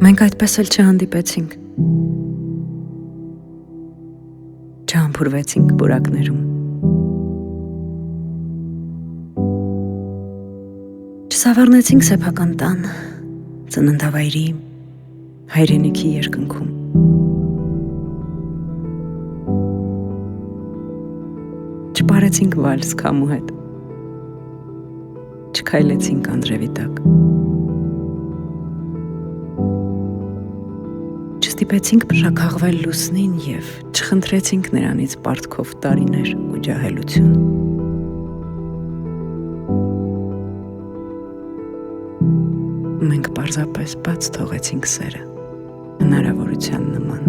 Մենք այդպես էլ չհանդիպեցինք, չհամբուրվեցինք բուրակներում, չսավառնեցինք սեփական տան, ծննդավայրի, հայրենիքի երկնքում, չպարեցինք վալս քամու հետ, չքայլեցինք անձրևի տակ, չստիպեցինք փշաքաղվել լուսնին և չխնդրեցինք նրանից պարտքով տարիներ ու ջահելություն։ Մենք պարզապես բաց թողեցինք սերը հնարավորության նման։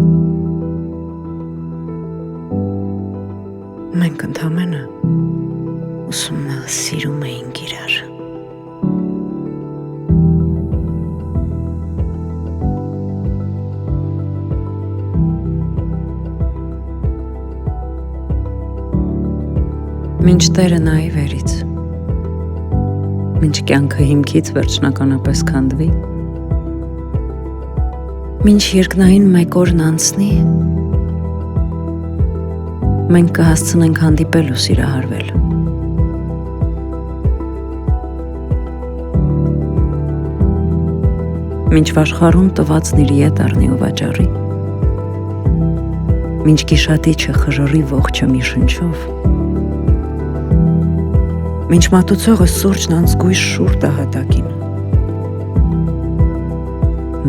Մենք ընդամենը ուսումնասիրում էինք իրար։ Մինչ Տերը նայի վերից, մինչ կյանքը հիմքից վերջնականապես քանդվի, մինչ երկնային մեկ օրն անցնի, մենք կհասցնենք հանդիպել ու սիրահարվել։ Մինչ վաշխառում տվածն իր ետ առնի ու վաճառի, մինչ գիշատիչը խժռի ողջը մի շնչով, մինչ մատուցողը սուրճն անզգույշ շուռ տահատակին,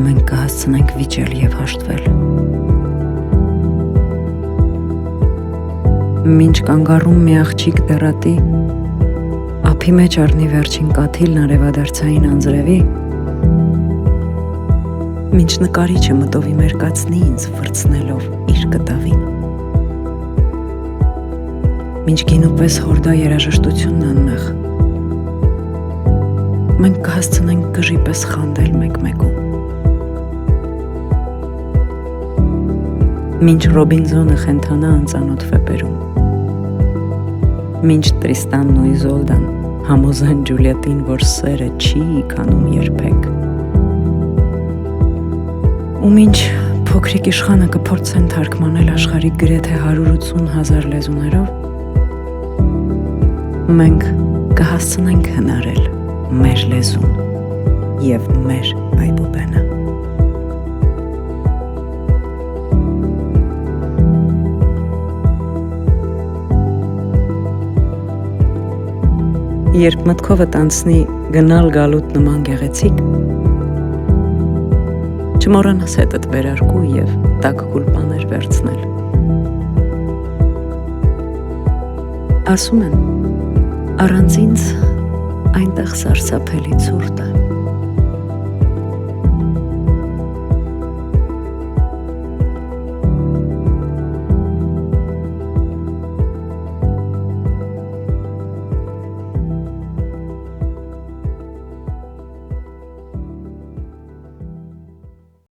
մենք կհասցնենք վիճել և հաշտվել։ Մինչ կանգառում մի աղջիկ դեռատի, ափի մեջ առնի վերջին կաթիլն արևադարձային անձրևի, մինչ նկարիչը մտովի մերկացնի ինձ վրձնելով իր կտավին, մինչ գինու պես հորդա երաժշտությունն անմեղ, մենք կհասցնենք կժի պես խանդել մեկ-մեկում, մինչ Ռոբինզոնը խենթանա անծանոթ վեպերում, մինչ Տրիստանն ու Իզոլդան համոզեն Ջուլիետին, որ սերը չի քանում երբեք, ու մինչ փոքրիկ իշխանը կփորձեն թարգմանել աշխարհի գրեթե 180,000 լեզուներով, մենք կհասցնենք հնարել մեր լեզուն և մեր այբուբենը։ Երբ մտքովդ անցնի գնալ գալուտ նման գեղեցիկ, չմոռանաս հետդ վերարկու և տաք գուլպաներ վերցնել։ Ասում են, առանց ինձ այնտեղ սարսափելի ցուրտ է։